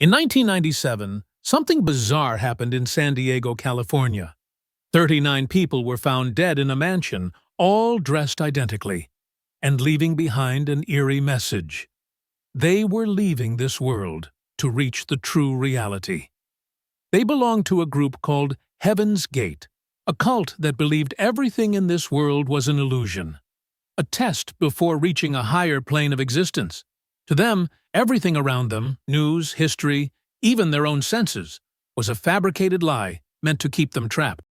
In 1997, something bizarre happened in San Diego, California. 39 people were found dead in a mansion, all dressed identically, and leaving behind an eerie message. They were leaving this world to reach the true reality. They belonged to a group called Heaven's Gate, a cult that believed everything in this world was an illusion, a test before reaching a higher plane of existence. To them, everything around them, news, history, even their own senses, was a fabricated lie meant to keep them trapped.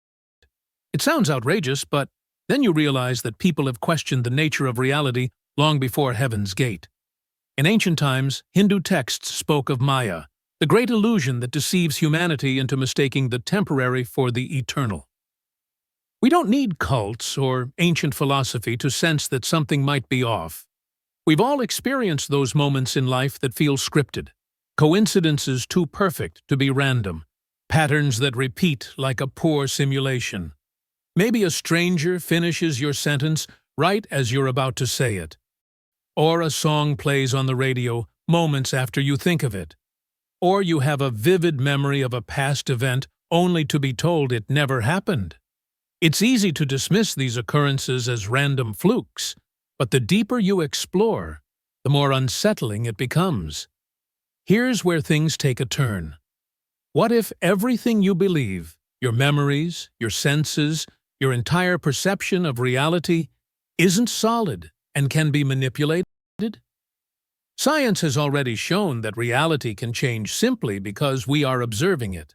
It sounds outrageous, but then you realize that people have questioned the nature of reality long before Heaven's Gate. In ancient times, Hindu texts spoke of Maya, the great illusion that deceives humanity into mistaking the temporary for the eternal. We don't need cults or ancient philosophy to sense that something might be off. We've all experienced those moments in life that feel scripted, coincidences too perfect to be random, patterns that repeat like a poor simulation. Maybe a stranger finishes your sentence right as you're about to say it. Or a song plays on the radio moments after you think of it. Or you have a vivid memory of a past event only to be told it never happened. It's easy to dismiss these occurrences as random flukes, but the deeper you explore, the more unsettling it becomes. Here's where things take a turn. What if everything you believe, your memories, your senses, your entire perception of reality, isn't solid and can be manipulated? Science has already shown that reality can change simply because we are observing it.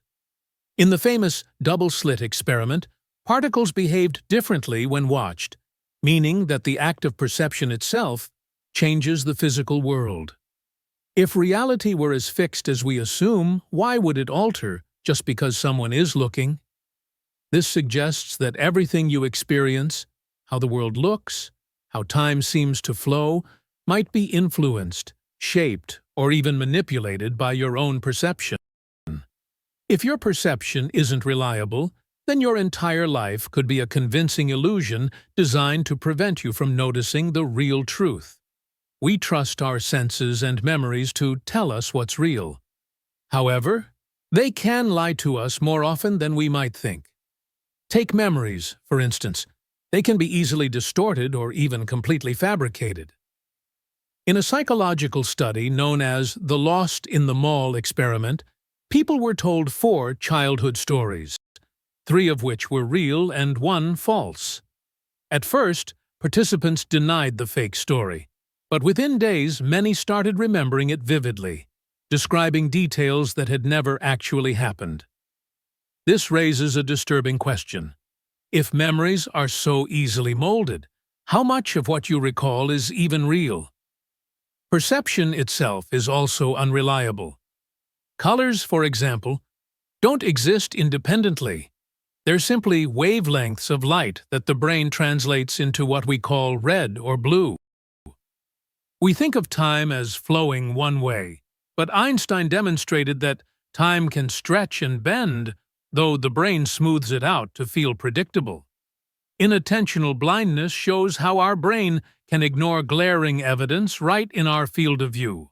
In the famous double-slit experiment, particles behaved differently when watched, meaning that the act of perception itself changes the physical world. If reality were as fixed as we assume, why would it alter just because someone is looking? This suggests that everything you experience, how the world looks, how time seems to flow, might be influenced, shaped, or even manipulated by your own perception. If your perception isn't reliable, then your entire life could be a convincing illusion designed to prevent you from noticing the real truth. We trust our senses and memories to tell us what's real. However, they can lie to us more often than we might think. Take memories, for instance. They can be easily distorted or even completely fabricated. In a psychological study known as the Lost in the Mall experiment, people were told 4 childhood stories, 3 of which were real and 1 false. At first, participants denied the fake story, but within days many started remembering it vividly, describing details that had never actually happened. This raises a disturbing question. If memories are so easily molded, how much of what you recall is even real? Perception itself is also unreliable. Colors, for example, don't exist independently. They're simply wavelengths of light that the brain translates into what we call red or blue. We think of time as flowing one way, but Einstein demonstrated that time can stretch and bend, though the brain smooths it out to feel predictable. Inattentional blindness shows how our brain can ignore glaring evidence right in our field of view,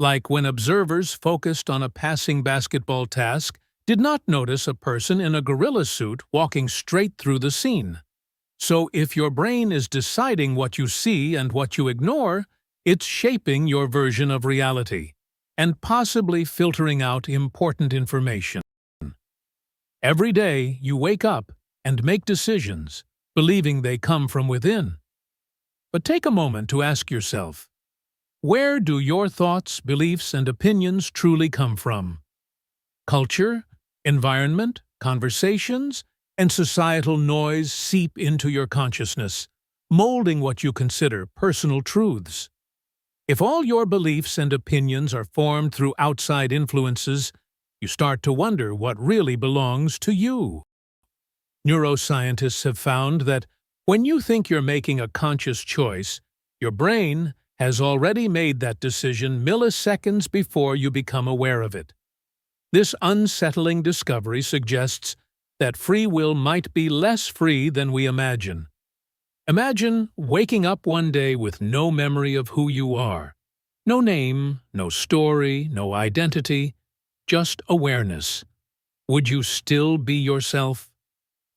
like when observers focused on a passing basketball task did not notice a person in a gorilla suit walking straight through the scene. So if your brain is deciding what you see and what you ignore, it's shaping your version of reality and possibly filtering out important information. Every day you wake up and make decisions, believing they come from within. But take a moment to ask yourself, where do your thoughts, beliefs, and opinions truly come from? Culture, environment, conversations, and societal noise seep into your consciousness, molding what you consider personal truths. If all your beliefs and opinions are formed through outside influences, you start to wonder what really belongs to you. Neuroscientists have found that when you think you're making a conscious choice, your brain has already made that decision milliseconds before you become aware of it. This unsettling discovery suggests that free will might be less free than we imagine. Imagine waking up one day with no memory of who you are. No name, no story, no identity, just awareness, would you still be yourself?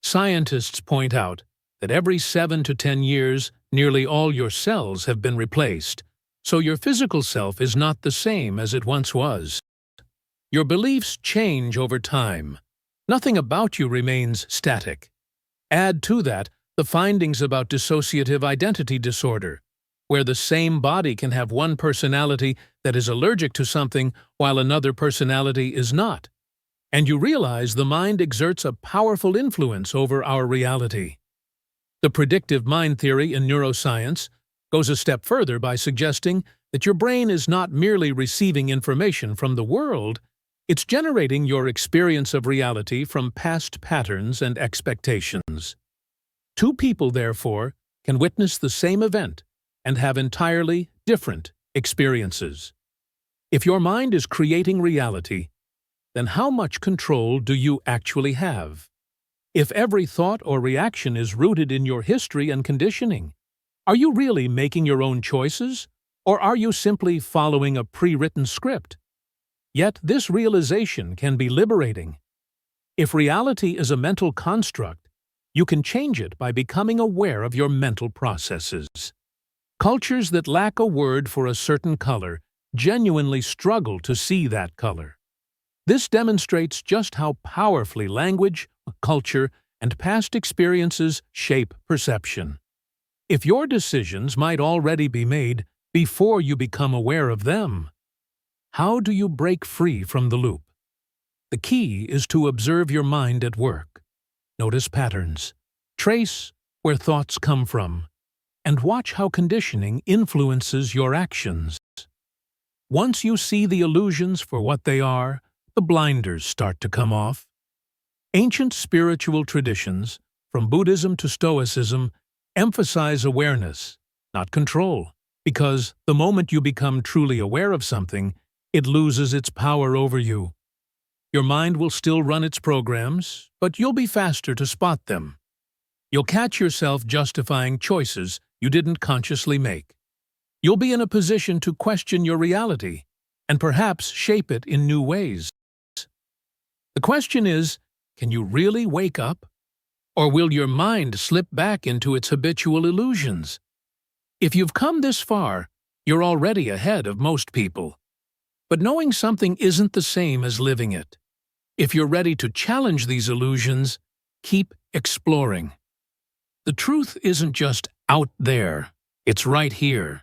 Scientists point out that every 7 to 10 years, nearly all your cells have been replaced, so your physical self is not the same as it once was. Your beliefs change over time. Nothing about you remains static. Add to that the findings about dissociative identity disorder, where the same body can have one personality that is allergic to something while another personality is not. And you realize the mind exerts a powerful influence over our reality. The predictive mind theory in neuroscience goes a step further by suggesting that your brain is not merely receiving information from the world, it's generating your experience of reality from past patterns and expectations. Two people, therefore, can witness the same event and have entirely different experiences. If your mind is creating reality, then how much control do you actually have? If every thought or reaction is rooted in your history and conditioning, are you really making your own choices, or are you simply following a pre-written script? Yet this realization can be liberating. If reality is a mental construct, you can change it by becoming aware of your mental processes. Cultures that lack a word for a certain color genuinely struggle to see that color. This demonstrates just how powerfully language, culture, and past experiences shape perception. If your decisions might already be made before you become aware of them, how do you break free from the loop? The key is to observe your mind at work. Notice patterns, trace where thoughts come from, and watch how conditioning influences your actions. Once you see the illusions for what they are, the blinders start to come off. Ancient spiritual traditions, from Buddhism to Stoicism, emphasize awareness, not control, because the moment you become truly aware of something, it loses its power over you. Your mind will still run its programs, but you'll be faster to spot them. You'll catch yourself justifying choices you didn't consciously make. You'll be in a position to question your reality and perhaps shape it in new ways. The question is, can you really wake up? Or will your mind slip back into its habitual illusions? If you've come this far, you're already ahead of most people. But knowing something isn't the same as living it. If you're ready to challenge these illusions, keep exploring. The truth isn't just out there, it's right here.